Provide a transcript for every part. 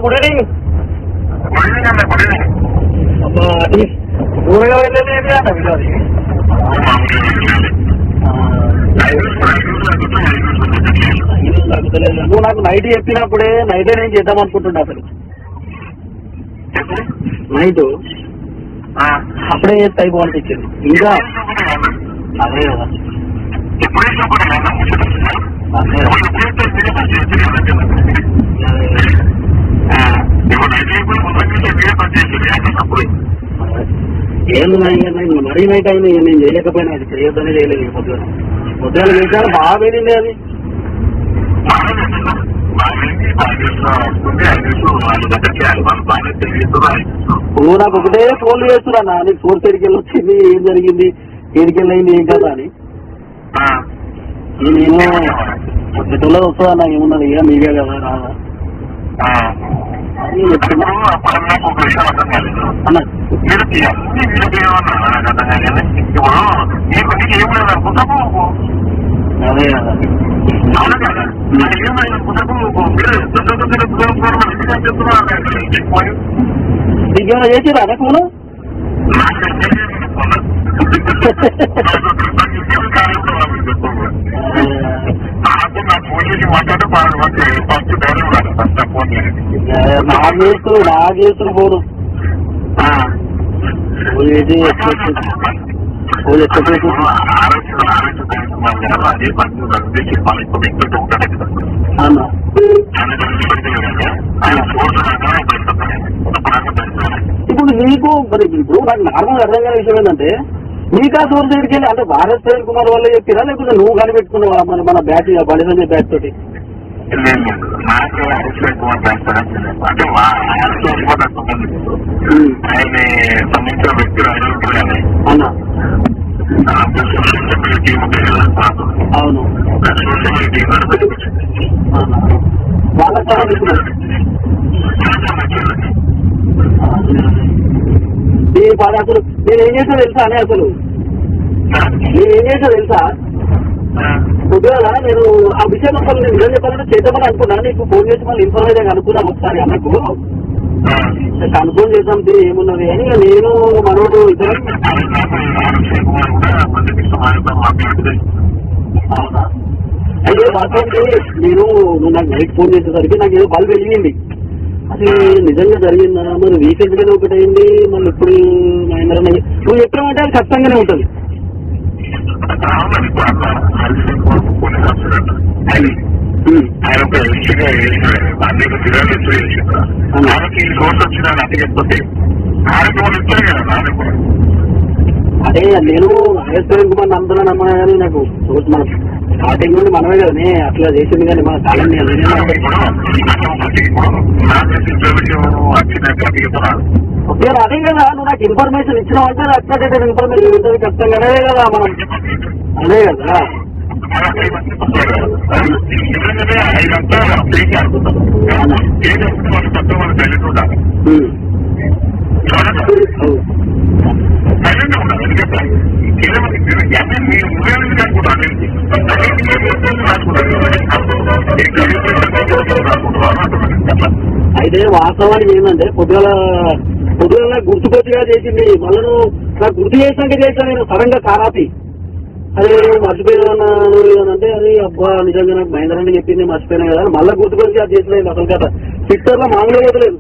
Good evening. ఊరగా వెళ్ళలేదు అన్న వీళ్ళది. నువ్వు నాకు నైట్ చెప్పినప్పుడే నైటే నేను చేద్దాం అనుకుంటున్నా అసలు. నైట్ అప్పుడే చేస్తే అయిపో అనిపించింది. ఇంకా అదే కదా ఏంది మరీ నైట్ అయింది. నేను చేయలేకపోయినా అది చేయొద్దనే చేయలేదు. పొద్దున చేశాను బాగా వెళ్ళింది అది. నువ్వు నాకు ఒకటే ఫోన్లు చేస్తున్నా నీకు సోర్స్ ఎడికెళ్ళి వచ్చింది, ఏం జరిగింది, ఎడికెళ్ళయింది, ఏం కదా అని. నేను పొద్దులో వస్తుందా నాకు ఏమున్నది ఇక మీకే కదా రాదా చెప్తున్నా అన్న. అదే కదా నీకేమైనా చేసిరా అదే ఫోను? నాకు చేస్తున్న ఫోను ఇప్పుడు నీకు మరి ఇప్పుడు నాకు నార్మల్ అర్థం కాని విషయం ఏంటంటే నీకా సోర్స్ దగ్గరికి వెళ్ళి అంటే భారత్ ప్రవీణ్ కుమార్ వల్ల చెప్పిరా లేకపోతే నువ్వు కనిపెట్టుకున్నావా మన బ్యాట్ బండి సంజయ్ బ్యాట్ తోటి? అన్నా అవును వాళ్ళ అసలు నేనేం చేసా తెలుసా అని అసలు నేనేం చేసా తెలుసా పొద్దుగా నేను ఆ విషయం అసలు నేను నిజం చెప్పాలంటే చేద్దామని అనుకున్నా. నీకు ఫోన్ చేసి మళ్ళీ ఇన్ఫర్మేషన్ అనుకున్నాం ఒకసారి అన్నకు కన్ఫర్మ్ చేద్దాం ఏమున్నది అని. నేను మనోడు ఇద్దరు అయితే వాస్తవానికి నేను నాకు నైట్ ఫోన్ చేసేసరికి నాకు ఏదో బల్బ్ వెలిగింది. అది నిజంగా జరిగిందా మరి వీకెండ్ గానే ఒకటి అయింది మళ్ళీ ఇప్పుడు నువ్వు చెప్పినామంటే అది ఖచ్చితంగానే ఉంటుంది. అదే నేను వైఎస్ ప్రవీణ్ కుమార్ నమ్ముతున్నా నమ్మనా కానీ నాకు మన స్టార్టింగ్ నుండి మనమే కదా అట్లా చేసింది కానీ మన చాలా ఓకే అదే కదా నువ్వు నాకు ఇన్ఫర్మేషన్ ఇచ్చినావు అంటే అప్డేటెడ్ ఇన్ఫర్మేషన్ ఉంటుంది ఖచ్చితంగానే కదా మనం. అదే కదా అయితే వాస్తవానికి ఏంటంటే పొద్దుగల గుర్తుకొచ్చిగా చేసింది. మళ్ళీ నాకు గుర్తు చేసినాక చేశాను నేను సడన్ గా కారాపి అదే మర్చిపోయినా అంటే అది అబ్బా నిజంగా నాకు మహేంద్రాన్ని చెప్పింది మర్చిపోయినా కదా మళ్ళీ గుర్తుకొచ్చి అది చేసలేదు. అసలు కదా ట్విట్టర్ లో మామూలుగా వదలేదు.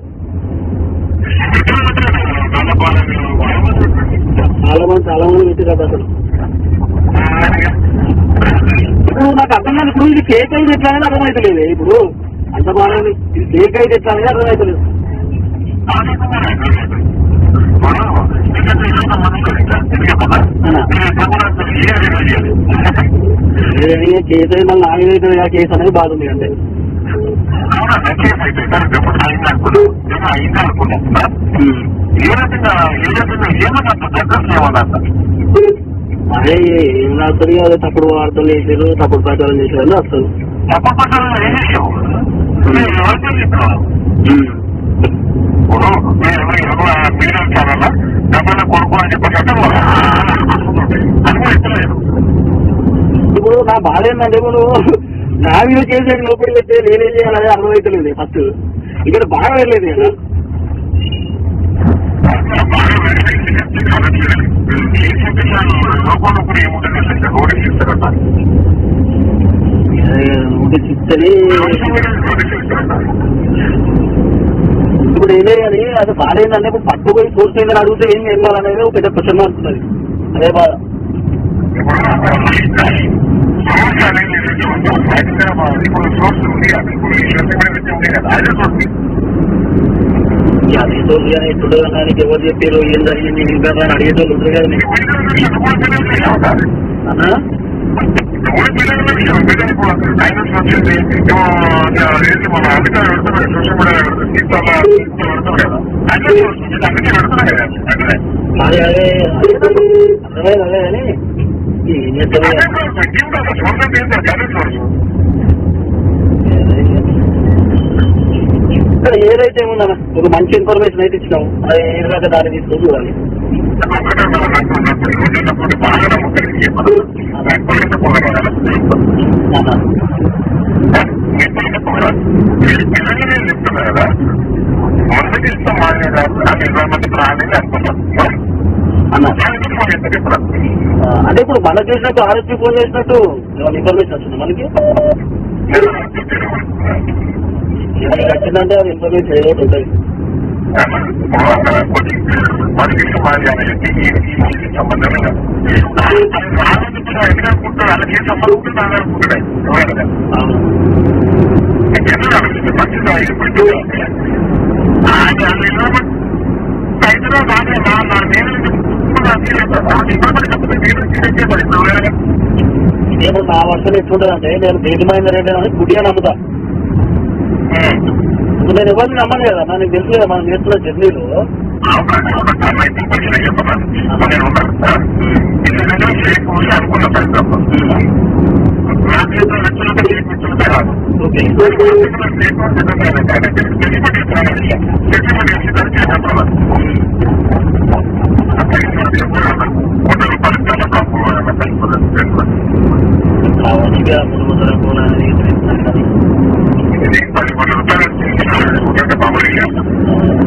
చాలా మంది పెట్టి కదా అసలు ఇప్పుడు నాకు అర్థం కాదు. ఇప్పుడు ఇది ఫేక్ అయితే ఎట్లా అనేది అర్థమవుతలేదు. ఇప్పుడు అంత బాగా ఫేక్ అయితే ఎట్లా అనేది అర్థమవుతలేదు. కేసు అయితే మళ్ళీ నాగేదవుతుంది కదా కేసు అనేది బాధ ఉంది అంటే అదే ఏం రాస్తుంది అదే తప్పుడు వార్తలు చేసారు తప్పుడు ప్రచారం చేశారు అసలు ఇప్పుడు నా బాధ ఏంటంటే ఇప్పుడు నా మీద చేసే లోపలికి వచ్చే నేనేం చేయాలని అర్థమవుతలేదు. ఫస్ట్ ఇక్కడ బాగా వెళ్ళలేదు కదా. చిత్తని ఇప్పుడు ఏదే కానీ అది బాగాలేదంటే ఇప్పుడు పట్టుపోయి చూస్తుందని అడిగితే ఏం వెళ్ళాలనేది ఒక పెద్ద క్వశ్చన్ మార్క్ ఉంటుంది. అదే బాధ. అదే సోర్స్ కానీ ఎప్పుడు దానికి ఎవరు చెప్పారు ఏం జరిగింది ఇంకా దాన్ని అడిగేటోళ్ళు ఉంటుంది కదా. అన్నా అదే అదే అదే కానీ ఇక్కడ ఏదైతే ఉందన్న ఒక మంచి ఇన్ఫర్మేషన్ అయితే ఇచ్చినాము అది ఏదాకా దాన్ని తీసుకొని చూడాలి. అంటే ఇప్పుడు మనకు చేసినట్టు ఆర్ఎస్పీ ఫోన్ చేసినట్టు ఇన్ఫర్మేషన్ వస్తుంది మనకి. వచ్చిందంటే అది ఇన్ఫర్మేషన్ ఏదో ఉంటుంది. నేను నా వర్షం ఎట్లుంటుందంటే నేను దేని మైందర్ ఏంటంటే గుడ్డిగా నమ్ముతా. నేను ఎవరిని నమ్మను కదా, నాకు తెలుసు కదా మనం చేస్తున్న జర్నీలో.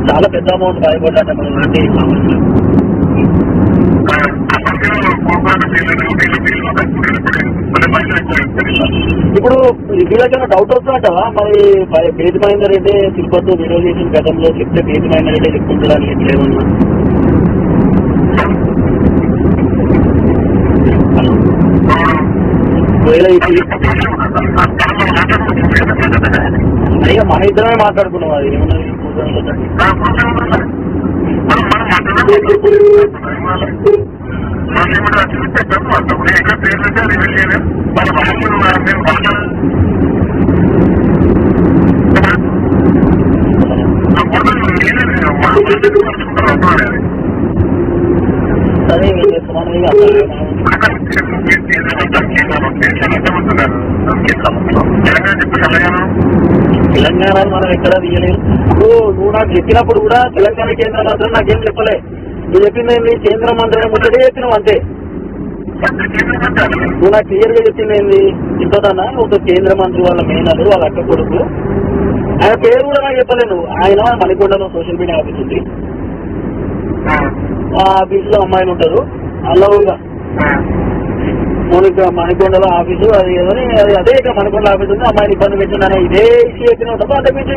చాలా పెద్ద అమౌంట్ భయపడ్డా ఇప్పుడు వీళ్ళకైనా డౌట్ వస్తుందంటావా మరి పేజ్ మైందర్ అయితే తిరుపతి వీడియో చేసిన గతంలో చెప్తే పేజ్ మైందర్ అయితే చెప్పుకుంటారని ఎట్లేమన్నా అయ్యా మన ఇద్దరమే మాట్లాడుకున్నాం. అది ఏమన్నా సరే తెలంగాణ మనం ఎక్కడ తీయలేదు. నువ్వు నాకు చెప్పినప్పుడు కూడా తెలంగాణ కేంద్ర మంత్రి నాకేం చెప్పలే. నువ్వు చెప్పింది కేంద్ర మంత్రి ముచ్చటే చెప్పినావు అంతే. నువ్వు నాకు క్లియర్ గా చెప్పింది ఏంది ఇంతదన్నా ఒక కేంద్ర మంత్రి వాళ్ళ మేనలు వాళ్ళ అక్క కొడుకు ఆయన పేరు కూడా నాకు చెప్పలేను. ఆయన మణికొండలో సోషల్ మీడియా ఆఫీస్ ఉంది. ఆ ఆఫీస్ లో అమ్మాయిలు ఉంటారు. అల్లవుగా మణికొండలో ఆఫీసు అది ఏదని అదే ఇక మణికొండ ఆఫీస్ ఉంది. అమ్మాయిని ఇబ్బంది పెట్టిందని ఇదే ఇష్యూ చెప్పిన ఉంటుంది. అంతకుమించి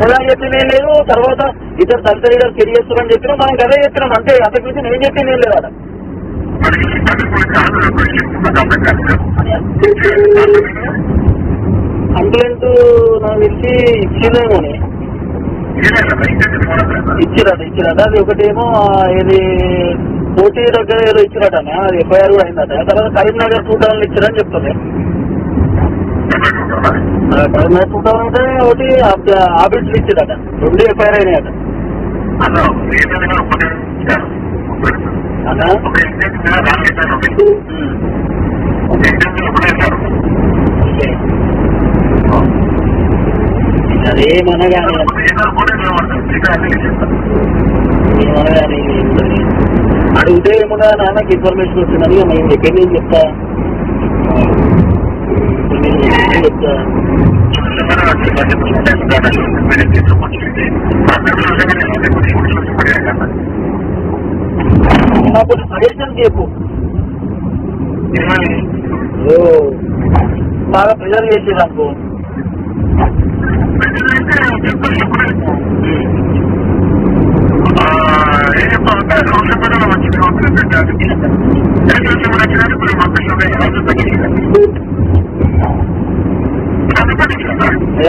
ఎలా చెప్పింది ఏం లేదు. తర్వాత ఇద్దరు దళిత లీడర్ కెరియర్స్తారని చెప్పినా మనకి అదే చెప్తున్నాం అంతే. అంతకుమించి నేను చెప్పింది ఏం లేదు. అక్కడ కంప్లైంట్ నాకు తెలిసి ఇచ్చిందేమోని ఇచ్చిరట. అది ఒకటేమో ఇది కోటి దగ్గర ఏదో ఇచ్చిరట. అది ఎఫ్ఐఆర్ కూడా అయిందట. తర్వాత కరీంనగర్ 2000 ఇచ్చారని చెప్తుంది. కరీంనగర్ 2000 అంటే ఒకటి ఆఫీసులు ఇచ్చిరట. 2 ఎఫ్ఐఆర్ అయినాయట. అదేమనగానే అడిగితే ఏమన్నా నాన్నకి ఇన్ఫర్మేషన్ వచ్చిందని మేము ఎక్కడి నుంచి చెప్తా నాకు సజెషన్ చెప్పు. బాగా ప్రెజర్ చేసేది అనుకో.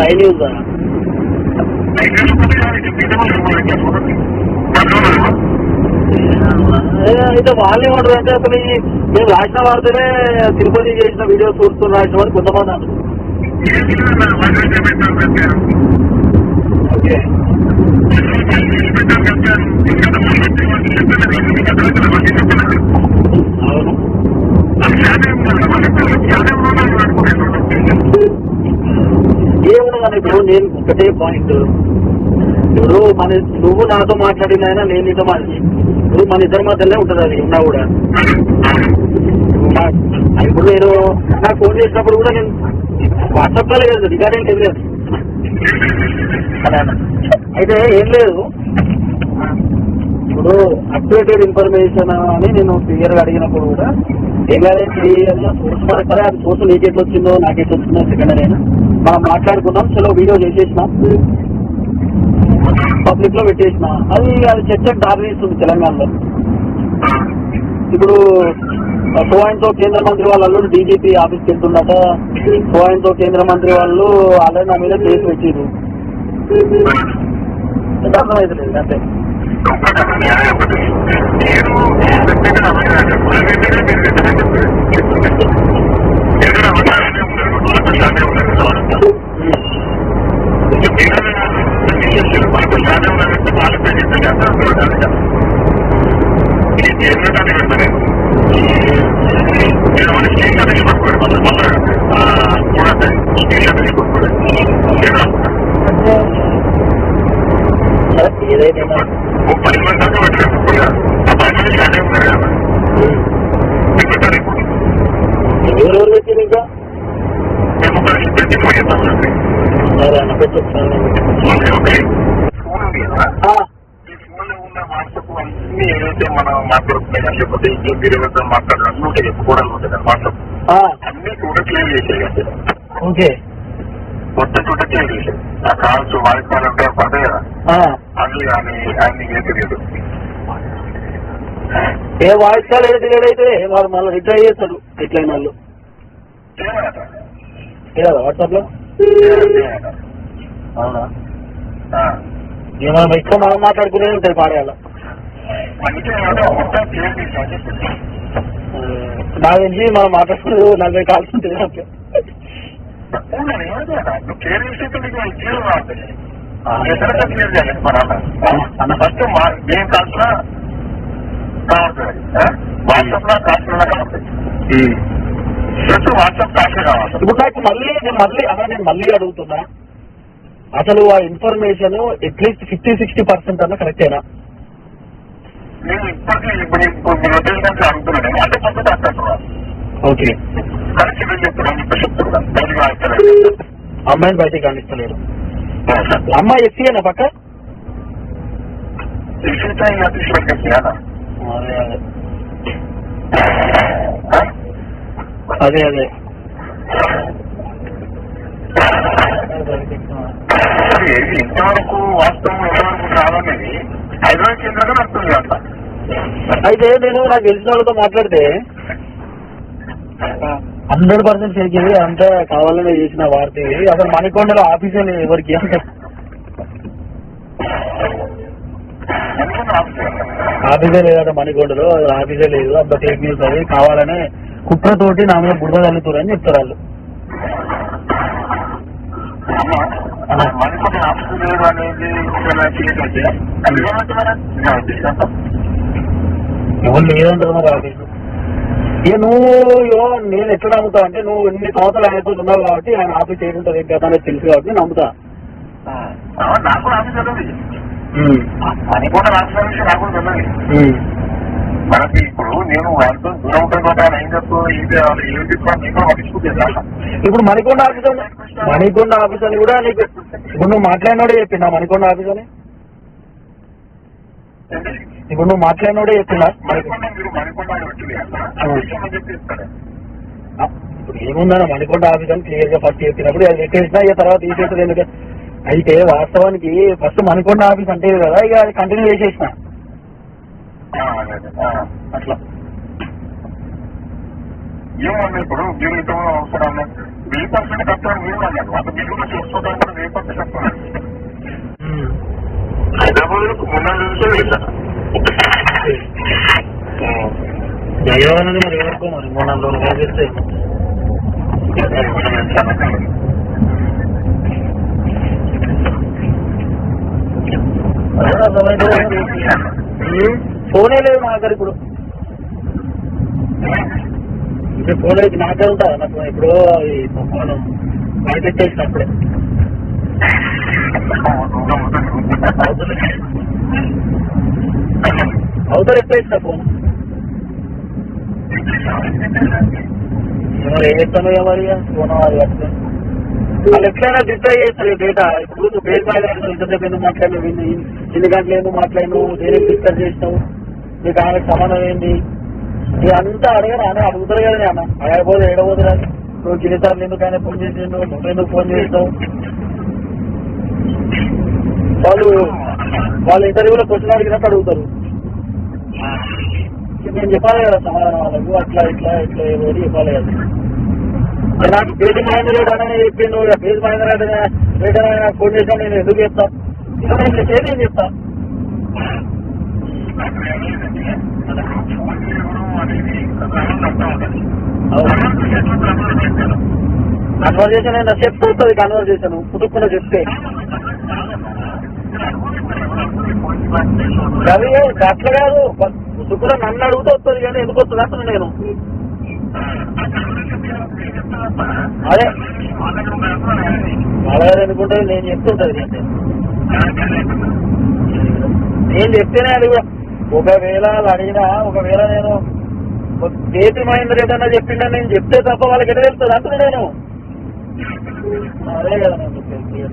ఐన్యూస్ అయితే వాళ్ళు ఏమంటారు అంటే అసలు మేము రాసిన వార్తనే తిరుపతి చేసిన వీడియోస్ చూస్తున్న రాసిన వారు కొంతమంది అంటారు. ఓకే అవును. ఏమున్నదని ఇప్పుడు నేను ఒకటే పాయింట్, ఇప్పుడు నువ్వు నాతో మాట్లాడినైనా నేను నీతో మాట్లాడి ఇప్పుడు మన ఇద్దరి మధ్యలోనే ఉంటుంది అది ఉన్నా కూడా. ఇప్పుడు నేను నాకు ఫోన్ చేసినప్పుడు కూడా నేను వాట్సాప్ కాల్ లేదు, రికార్డింగ్ ఏం లేదు. అయితే ఏం లేదు, ఇప్పుడు అప్డేటెడ్ ఇన్ఫర్మేషన్ అని నేను క్లియర్గా అడిగినప్పుడు కూడా ఏం కాదండి సోర్స్ పడతారా, అది సోర్స్ నీకెట్లా వచ్చిందో నాకెట్లా వచ్చిందో సెకండరీ అయినా మనం మాట్లాడుకున్నాం. చలో వీడియో చేసేసినాం, పబ్లిక్ లో పెట్టేసిన అది చర్చకు దారి తీస్తుంది తెలంగాణలో. ఇప్పుడు సో కేంద్ర మంత్రి వాళ్ళు డీజీపీ ఆఫీస్కి వెళ్తుందట, సో కేంద్ర మంత్రి వాళ్ళు ఆల్రెడీ నా మీద కేసు పెట్టిరు. అర్థమైతే లేదు అంటే ఏదైనా ఎవరెవరు పెట్టారు ఇంకా సరే అన్న పెట్టొచ్చాను. ఏదైతే మనం మాట్లాడుతున్నాం లేకపోతే ఇంట్లో మాట్లాడడం ఉంటాయి, చెప్పుకోవడం ఉంటుంది వాట్సాప్ అన్ని టోటల్ క్లియర్ చేసేది. ఓకే మొత్తం టోటల్ క్లియర్ చేసేది. ఆ కాల్స్ వాయిస్ కాల్ అంటే పడతాయి కదా, అది ఆయన ఏం తెలియదు. ఏ వాయిస్ కాల్ ఏదో డిలేడ్ అయితే వాళ్ళు మళ్ళీ రిట్రై చేస్తారు ఎట్లయిన వాళ్ళు వాట్సాప్ లో. అవునా, మనం ఎక్కువ మనం మాట్లాడుకునే ఉంటాయి పాడేయాల. నాకు తెలిసి మనం మాట్లాడుకునే 40 కాల్స్ ఉంటుంది. ఫస్ట్ ఏం కాల్సినా వాట్సాప్ లో కాల్సిన కాబట్టి వాట్సాప్ కాల్సిన కావాలి. ఇప్పుడు నాకు నేను మళ్ళీ అడుగుతున్నా, అసలు ఆ ఇన్ఫర్మేషన్ అట్లీస్ట్ 50-60% అన్న కరెక్టేనా? నేను ఇప్పుడు మీరు అడుగుతున్నాను అంటే కొంత ఓకే కరెక్ట్ చెప్తున్నాను. అమ్మాయిని బయటికి కానిస్తలేరు. అమ్మాయి ఎస్సీనా పక్క అదే అదే ఇంతవరకు వాస్తవం ఎంతవరకు కావాలనేది హైదరాబాద్ కేంద్రంగా నడుస్తుంది అంట. అయితే నేను నాకు తెలిసిన వాళ్ళతో మాట్లాడితే 100% ఫేక్ ఇది, అంతా కావాలనే చేసిన వార్త. అసలు మణికొండలో ఆఫీసే లేదు ఎవరికి, ఆఫీసే లేదట మణికొండలో, ఆఫీసే లేదు, అంత ఫేక్ న్యూస్ అది కావాలనే కుట్రతోటి నా మీద బురద తల్లుతారు అని చెప్తారు వాళ్ళు. ఎవరు లేదంటారు మరి ఆఫీసు. ఇక నువ్వు నేను ఎట్లా నమ్ముతా అంటే నువ్వు ఎన్ని సంవత్సరాలు ఆయనతో ఉన్నావు కాబట్టి ఆయన ఆఫీస్ ఏంటంటే కదా అనేది తెలుసు కాబట్టి నేను నమ్ముతా. నాకు ఆఫీస్ మణికొండ రాష్ట్ర విషయం నాకు తెలియదు. మనకి ఇప్పుడు నేను వాళ్ళతో దూరం ఉంటాను ఏం చెప్తూ ఇది ఏం చెప్తాను నేను పట్టించుకుంటా. ఇప్పుడు మణికొండ ఆఫీస్ అని కూడా నీకు ఇప్పుడు నువ్వు మాట్లాడినోడే చెప్పిందా మణికొండ ఆఫీస్ అని? ఇప్పుడు నువ్వు మాట్లాడినోడే చెప్పిందా? ఇప్పుడు ఏముందన్నా మణికొండ ఆఫీస్ అని క్లియర్ గా ఫస్ట్ చెప్పినప్పుడు అది పెట్టేసినా ఇక తర్వాత తీసేస్తుంది ఎందుకంటే అయితే వాస్తవానికి ఫస్ట్ మణికొండ ఆఫీస్ అంటే కదా ఇక అది కంటిన్యూ చేసేసిన అట్లా. ఏమన్నా ఇప్పుడు మీరు ఇంత అవసరం 1000% కట్టాలని మీరు అన్నారు. అంత మీరు కూడా చూసుకుంటాం కూడా 1000% కట్టాలి. హైదరాబాద్ మొన్న చూసే వెళ్తాను దయవన్నది మరి ఎవరికో మరి 300 రూపాయలు చేస్తే ఫోనే లేదు మా దగ్గర ఇప్పుడు. ఫోన్ అయితే నాకే ఉంటా నాకు ఇప్పుడు ఫోన్ బయటెట్టేసినప్పుడే అవుతారు ఎట్లా ఫోన్ మరి ఏం చెప్తాను మరి ఫోన్ అది అట్లా వాళ్ళు ఎట్లయినా డిస్ట్రాయ్ చేస్తారు డేటా. ఇప్పుడు నువ్వు పేరు మాట్లాడినావు ఇంతసేపు ఎందుకు మాట్లాడినావు ఎన్ని గంటలు ఎందుకు మాట్లాడినావు దేనికి డిస్కస్ చేసినావు నీకు ఆమెకు సంబంధం ఏంటి ఇదంతా అడగరా అని అడుగుతారు కదా అన్న అడగపోతే ఏడబోతురా నువ్వు గిరిసార్లు ఎందుకైనా ఫోన్ చేసిండు నువ్వెందుకు ఫోన్ చేస్తావు. వాళ్ళు ఇంటర్వ్యూలో క్వశ్చన్ అడిగినట్టు అడుగుతారు. నేను చెప్పాలి కదా సమాధానం వాళ్ళకు అట్లా ఇట్లా ఇట్లా ఏదో చెప్పాలి కదా. నాకు పేజ్ మహేందర్ రెడ్డి అనే చెప్పిండు పేజ్ మహేందర్ రెడ్డి నాకు ఫోన్ చేసాను నేను ఎందుకు చెప్తా ఇలా నేను చేసి ఏం చెప్తా. కన్వర్జేషన్ అయినా చెప్తూ ఉంటుంది కన్వర్జేషన్ పుట్టుకున్న చెప్తే అవి అట్లా కాదు పుట్టుకున్న నన్ను అడుగుతూ వస్తుంది కానీ ఎందుకు వస్తుంది అసలు నేను అదే అలాగే అనుకుంటే నేను చెప్తుంటది నేను చెప్తేనే అది కూడా ఒకవేళ అడిగినా ఒకవేళ నేను కేపీ మహేందర్ ఏదన్నా చెప్పిండా నేను చెప్తే తప్ప వాళ్ళకి ఎట్లా తెలుస్తుంది అంటున్నా నేను అదే కదా నేను చెప్పేది.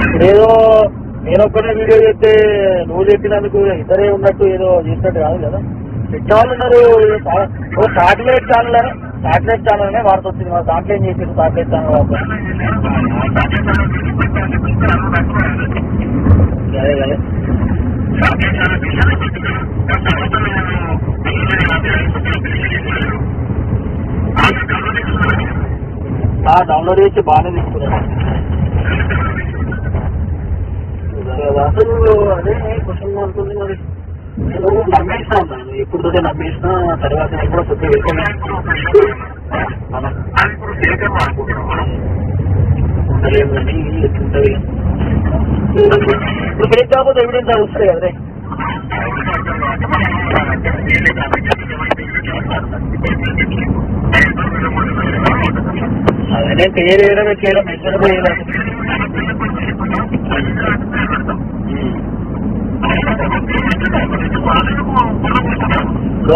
ఇప్పుడేదో నేనొక్కనే వీడియో చెప్తే నువ్వు చెప్పినందుకు ఇద్దరే ఉన్నట్టు ఏదో చేసినట్టు కాదు కదా. పెట్టాలు ఉన్నారు సాటిలైట్ ఛానల్ అనే వార్త వచ్చింది మరి దాంట్లో ఏం చేసారు సాటిలైట్ ఛానల్ వార్త అదే కదా. డౌన్లోడ్ చేసి బాగానే తీసుకున్నాను అసలు అదే క్వశ్చన్ అనుకుంది మరి నమ్మేసినా ఉన్నాను ఎప్పుడుతో నమ్మేసినా తర్వాత కూడా కొద్దిగా వెళ్తున్నాను కానీ ఎట్లుంటుంది ఇప్పుడు ఫేక్ కాకపోతే ఎవిడెన్స్ అది వస్తాయి కదరే. అదే నేను పేరు వేయడం చేయడం మెసేజ్ వేయలేదు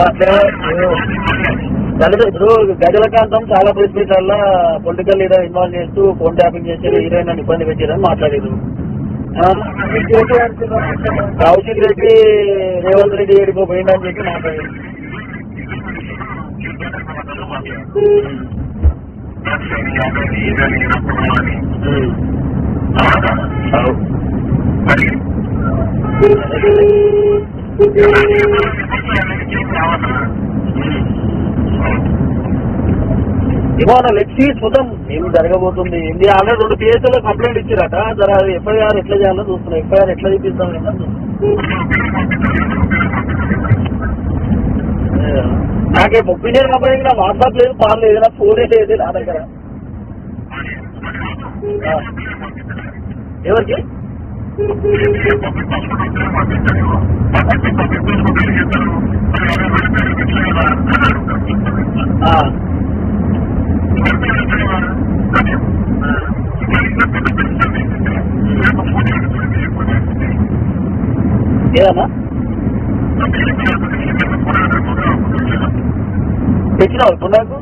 అట్లా ఇప్పుడు గజలకాంతం చాలా పరిస్థితుల్లో పొలిటికల్ లీడర్ ఇన్వాల్వ్ చేస్తూ ఫోన్ ట్యాపింగ్ చేశారు హీరోయిన్ నన్ను ఇబ్బంది పెట్టారని మాట్లాడారు. కౌశిక్ రెడ్డి రేవంత్ రెడ్డి ఏడికో పోయిందని చెప్పి మాట్లాడారు. ఇవాళ లెక్సీ చూద్దాం ఏం జరగబోతుంది. ఏంటి ఆల్రెడీ 2 కేసుల్లో కంప్లైంట్ ఇచ్చారట. జర ఎఫ్ఐఆర్ ఎట్లా చేయాలో చూస్తున్నాం. ఎఫ్ఐఆర్ ఎట్లా చూపిస్తాం నాకే ఒపీనియన్ కంపెనీకి నా వాట్సాప్ లేదు పాలు లేదు నా ఫోనే లేదు నా దగ్గర. ఎవరికి పబ్లిక్ హాస్పిటల్ ఉంటే మాకు తెలియదు. పబ్లిక్ హాస్పిటల్ ఏం చేస్తారు? ఏదన్నా తెచ్చినావు ఇప్పుడు నాకు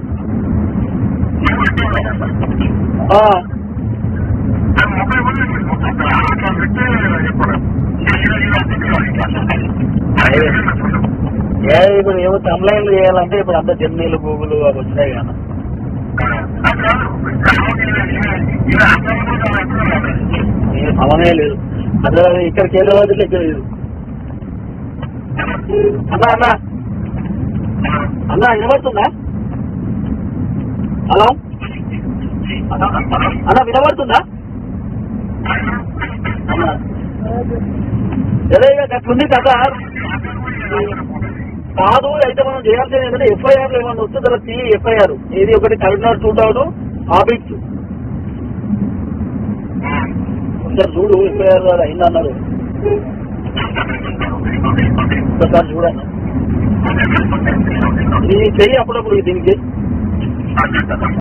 ఇప్పుడు ఏమో కంప్లైంట్లు చేయాలంటే ఇప్పుడు అంత జర్నీలు గూగుల్ అవి వచ్చినాయి కదా అవనే లేదు అట్లా ఇక్కడికి వెళ్ళే రోజులు ఇక్కడ లేదు అన్నా అన్నా అన్నా వినబడుతుందా హలో అన్నా వినబడుతుందా అదే అట్లుంది కదా కాదు అయితే మనం చేయాల్సింది ఏంటంటే ఎఫ్ఐఆర్ ఏమన్నా వస్తే తర్వాత ఎఫ్ఐఆర్ ఇది ఒకటి కరీంనగర్ 2000 ఆబిట్స్ ఒకసారి చూడు ఎఫ్ఐఆర్ అయిందన్నారు ఒకసారి చూడండి ఇది చెయ్యి అప్పుడప్పుడు దీనికి